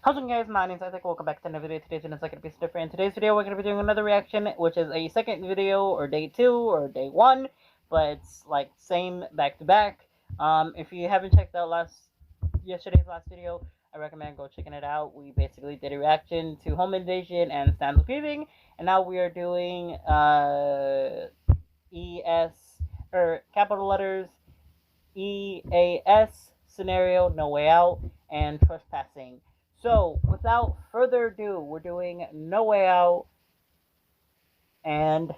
How's it going, guys? My name's Isaac. Welcome back to another video. Today's going to be different. In today's video, we're going to be doing another reaction, which is a second video, or day 2, or day 1, but it's like same back to back. If you haven't checked out yesterday's last video, I recommend go checking it out. We basically did a reaction to Home Invasion and Stand Up Giving, and now we are doing ES, or capital letters, EAS Scenario, No Way Out, and Trespassing. So, without further ado, we're doing No Way Out, and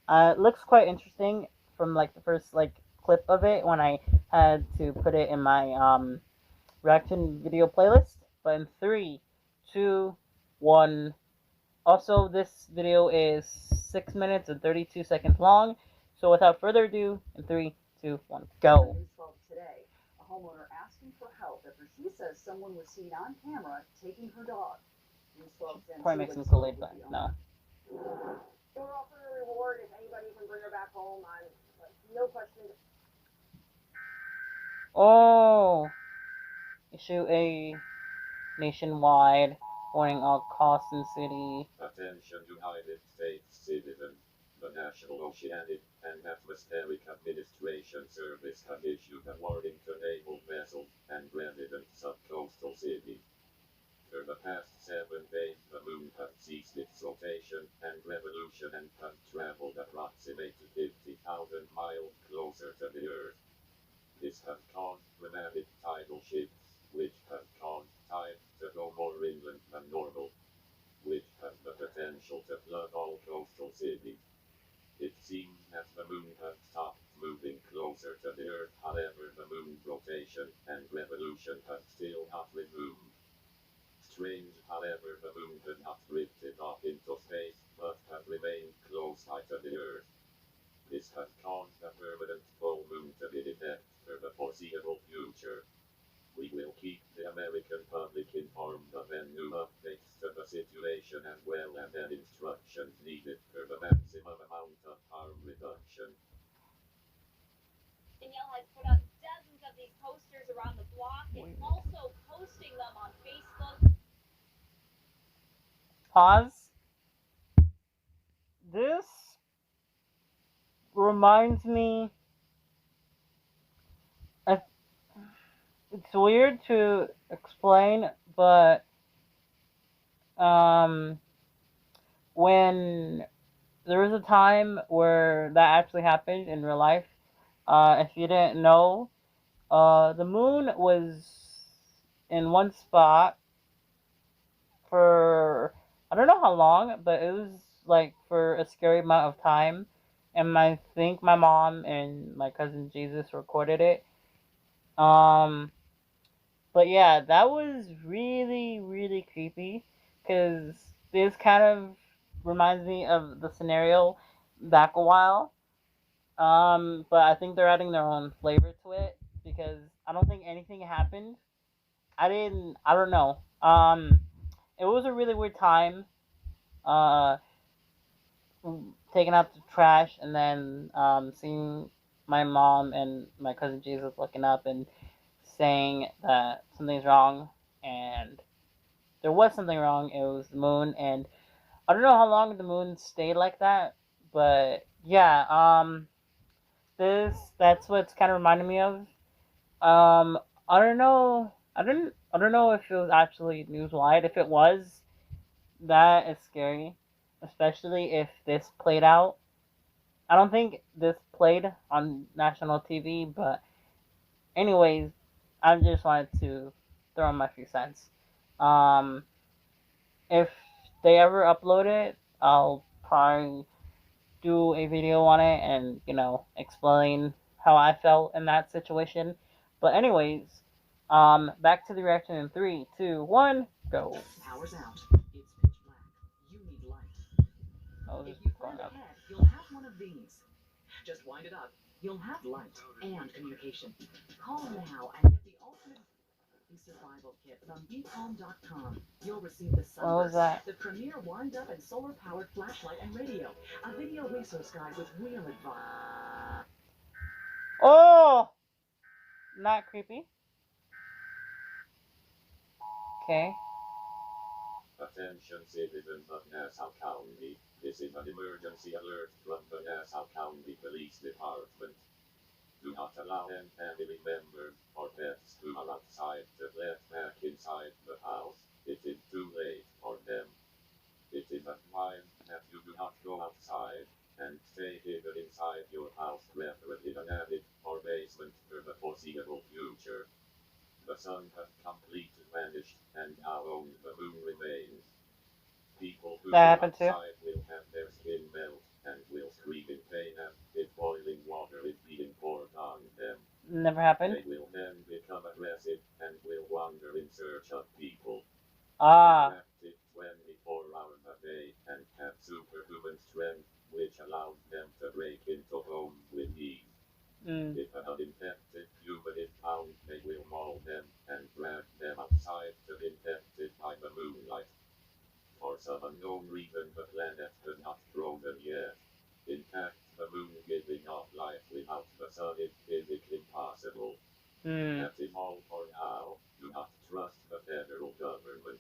it looks quite interesting from like the first clip of it when I had to put it in my reaction video playlist. But in 3, 2, 1. Also, this video is 6 minutes and 32 seconds long. So, without further ado, in 3, 2, 1, go. Today, a homeowner asking for help after she says someone was seen on camera taking her dog. Probably make some Kool-Aid, but no. We're offering a reward if anybody can bring her back home. No question. Oh, issue a nationwide warning all costs in city. Attention United States citizens. The National Oceanic and Atmospheric Administration Service has issued a warning to naval vessels and residents of coastal cities. For the past 7 days, the moon has ceased its rotation and revolution and has traveled approximately 50,000 miles closer to the Earth. This has caused dramatic tidal shifts, which has caused tides to go more inland than normal, which has the potential to flood all coastal cities. It seems that the moon has stopped moving closer to the Earth, however the moon's rotation and revolution has still not resumed. Strange, however, the moon has not drifted off into space, but has remained close by to the Earth. This has caused a permanent full moon to be detected for the foreseeable future. We will keep the American public informed of any new updates to the situation as well as any instructions needed for the maximum amount of harm reduction. Danielle has put up dozens of these posters around the block and also posting them on Facebook. Pause. This reminds me. It's weird to explain, but when there was a time where that actually happened in real life, if you didn't know, the moon was in one spot for, I don't know how long, but it was like for a scary amount of time, and I think my mom and my cousin Jesus recorded it. But yeah, that was really, really creepy, because this kind of reminds me of the scenario back a while. But I think they're adding their own flavor to it, because I don't think anything happened. I don't know. It was a really weird time, uh, taking out the trash, and then, seeing my mom and my cousin Jesus looking up and saying that something's wrong, and there was something wrong. It was the moon, and I don't know how long the moon stayed like that, but yeah, that's what it's kind of reminding me of. I don't know. I don't know if it was actually news-wide. If it was, that is scary, especially if this played out. I don't think this played on national TV, but anyways, I just wanted to throw in my few cents. Um, if they ever upload it, I'll probably do a video on it and, explain how I felt in that situation. But anyways, back to the reaction in 3, 2, 1, go. Power's out. It's pitch black. You need light. Oh, If this you is plan going up. ahead, you'll have one of these. Just wind it up. You'll have light and communication. Call now and get the ultimate survival kit from bcalm.com. You'll receive the What was Sunburst, that? the premier wind-up and solar-powered flashlight and radio, a video resource guide with real advice. Oh! Not creepy. Okay. Attention citizens of Nassau County. This is an emergency alert from the Nassau County Police Department. Do not allow any family members or pets who are outside to let back inside the house. It is too late for them. It is advised that you do not go outside and stay hidden inside your house, whether in an attic or basement for the foreseeable future. The sun has completely vanished, and now only the moon remains. People who That go happened too. outside will have their skin melt and will scream in pain as if boiling water is being poured on them. Never happened. They will then become aggressive and will wander in search of people. Ah. They are active 24 hours a day and have superhuman strength, which allows them to break into homes with ease. Mm. If an uninfected human is found, they will maul them and drag them outside to be infected by the moonlight. For some unknown reason, the planet has not frozen yet. In fact, the moon giving off light without the sun is physically impossible. Mm. That is all for now. Do not trust the federal government.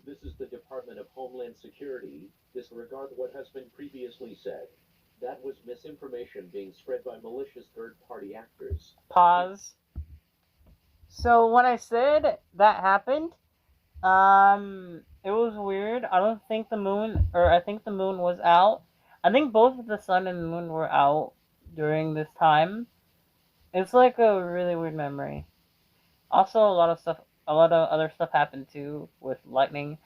This is the Department of Homeland Security. Disregard what has been previously said. That was misinformation being spread by malicious third-party actors. Pause. So when I said that happened, it was weird. I don't think the moon, or I think the moon was out. I think both the sun and the moon were out during this time. It's like a really weird memory. Also, a lot of other stuff happened too with lightning.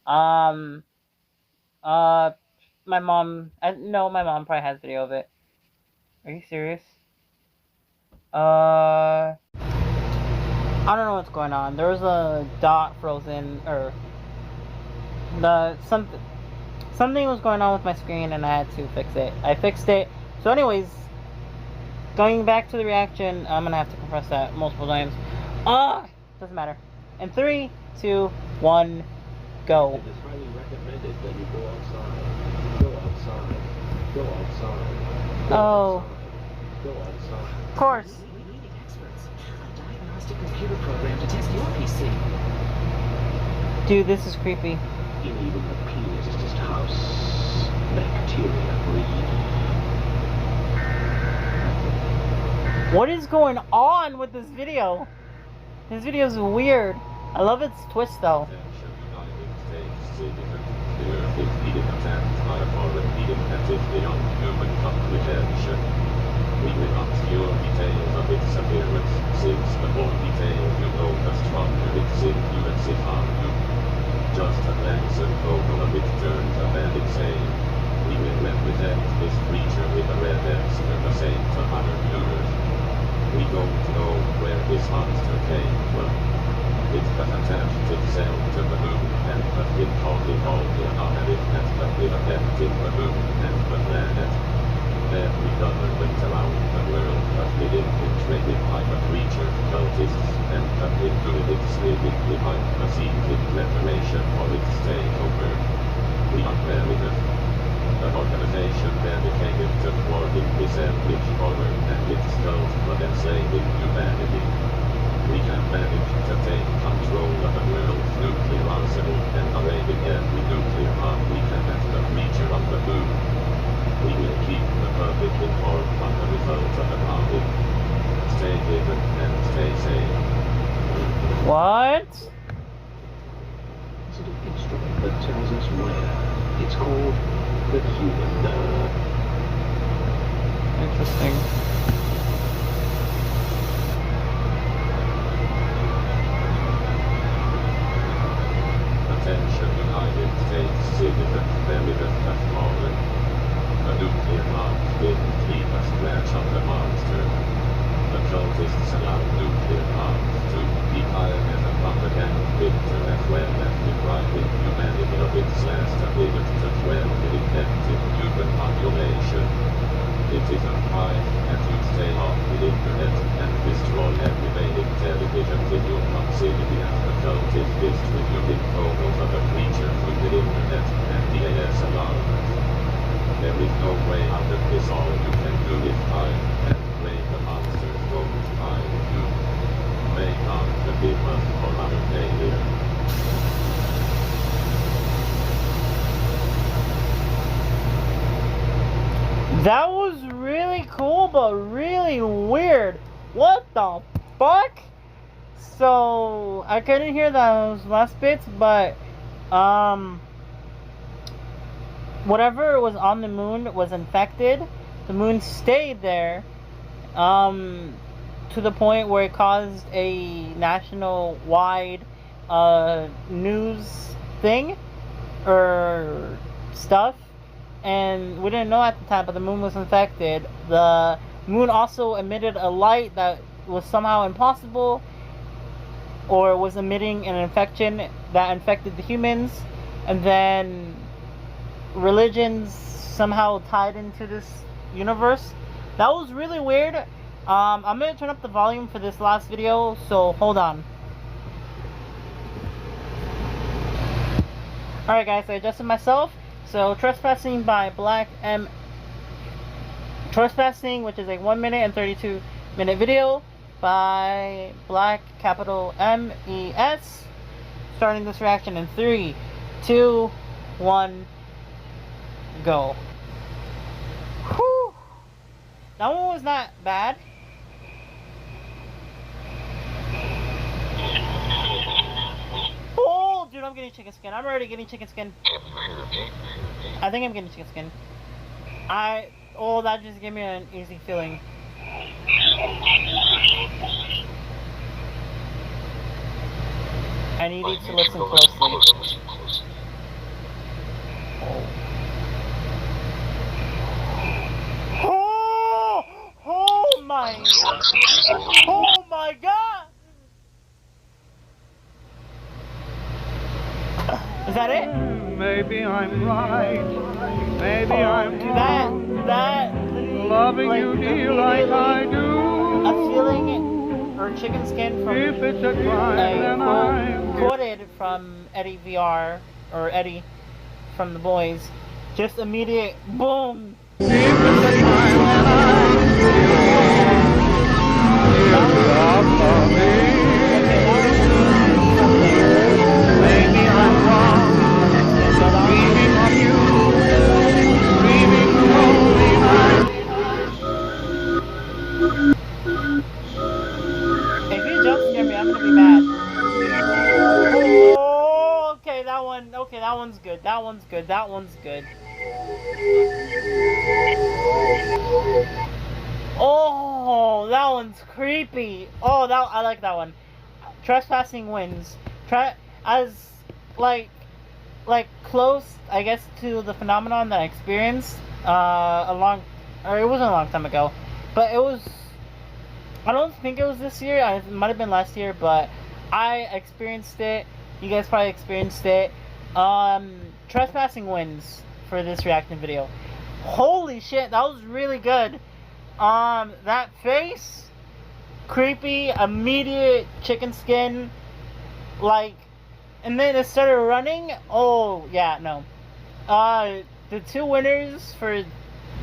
Um, my mom, no, my mom probably has video of it. Are you serious? I don't know what's going on. There was a dot frozen, or something was going on with my screen, and I had to fix it. I fixed it. So, anyways, going back to the reaction, I'm gonna have to compress that multiple times. Doesn't matter. In 3, 2, 1, go. It is highly recommended that you go outside. Go outside. Go outside. Go Oh. outside. Go outside. Of course. We need experts. A diagnostic computer program to test your PC. Dude, this is creepy. In even the penisest house, bacteria breed. What is going on with this video? This video is weird. I love its twist though. Attention United States citizens. The Earth is being attacked by a foreign being that is beyond human comprehension. We will obscure details of its appearance, since the more details you know, the stronger its influence is on you. Just a glance and photo of it turns a man insane. We will represent this creature with a red X for the sake of our viewers. We don't know where this monster came from. It has attached itself to the moon and has been causing all the anomalies that have been affecting the moon and the planet. Every government around the world has been infiltrated by the creature's cultists and have been doing its living behind the scenes in preparation for its takeover. We are prepared. An organization dedicated to thwarting this epic horror and its cult for enslaving humanity. We have managed to take control of the world's nuclear arsenal and are aiming every nuclear bomb we can at the creature on the moon. We will keep the public informed on the results of the bombing. Stay hidden and stay safe. What? It's an instrument that tells us where. It's called the human nerve. Interesting. Attention United States citizens, there is a fallen. A nuclear bomb's been keep a scratch on the monster. The cultists allow nuclear bombs to be fired as a propaganda victor as well as depriving humanity of its last ability to dwell in infected human population. It is a crime that you stay off the internet and destroy every remaining televisions in your proximity as the cultist distributing photos of the creature through the internet and the EAS alarms. There is no way out of this. All you can do is hide and pray the monsters won't find you. May God forgive us. but really weird. What the fuck? So I couldn't hear those last bits, but whatever was on the moon was infected. The moon stayed there, to the point where it caused a national-wide news thing or stuff, and we didn't know at the time, but the moon was infected. The moon also emitted a light that was somehow impossible, or was emitting an infection that infected the humans, and then religions somehow tied into this universe. That was really weird. I'm gonna turn up the volume for this last video, so hold on. Alright guys, I adjusted myself. So Trespassing by Black M. Trespassing, which is a 1 minute and 32 minute video by Black capital MES. Starting this reaction in 3, 2, 1, go. Whew. That one was not bad. Oh, dude, I'm getting chicken skin. I'm already getting chicken skin. I think I'm getting chicken skin. Oh, that just gave me an easy feeling. I need you to listen closely. Oh my god! Is that it? Maybe I'm right. Maybe I'm that loving like, you dear like I do. A feeling or chicken skin from If it's a crime, then I'm quoted from Eddie VR or Eddie from The Boys. Just immediate boom. If it's a crime, then I'm maybe I'm wrong. Dreaming of you, dreaming the lonely night. If you jump scare me, I'm gonna be mad. Oh, okay, that one. Okay, that one's good. That one's good. That one's good. Oh, that one's creepy. Oh, I like that one. Trespassing wins. As like close, I guess, to the phenomenon that I experienced it wasn't a long time ago, but it was. I don't think it was this year. It might have been last year, but I experienced it. You guys probably experienced it. Trespassing wins for this reaction video. Holy shit, that was really good. That face, creepy, immediate chicken skin, like, and then it started running. Oh yeah, no. The two winners for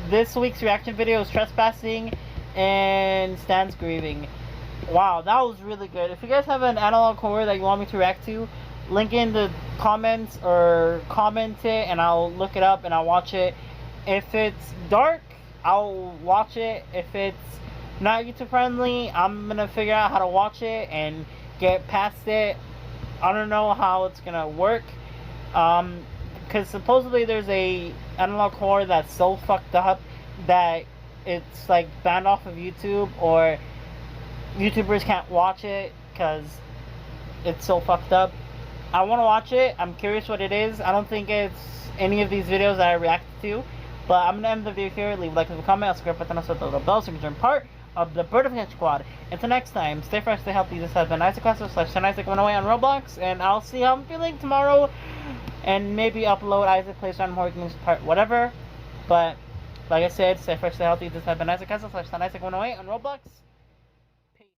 this week's reaction video is Trespassing and Stan's Grieving. Wow, that was really good. If you guys have an analog horror that you want me to react to, link in the comments or comment it and I'll look it up and I'll watch it. If it's dark, I'll watch it. If it's not YouTube friendly, I'm gonna figure out how to watch it and get past it. I don't know how it's gonna work, because supposedly there's a analog horror that's so fucked up that it's like banned off of YouTube, or YouTubers can't watch it because it's so fucked up. I want to watch it. I'm curious what it is. I don't think it's any of these videos that I reacted to, but I'm gonna end the video here. Leave a like, leave a comment, subscribe button, and the little bell so you can join part of the Bird of Catch Squad. Until next time, stay fresh, stay healthy. This has been Isaac/Isaac108 on Roblox, and I'll see how I'm feeling tomorrow, and maybe upload Isaac Plays on Horror Games part whatever. But like I said, stay fresh, stay healthy. This has been Isaac/Isaac108 on Roblox.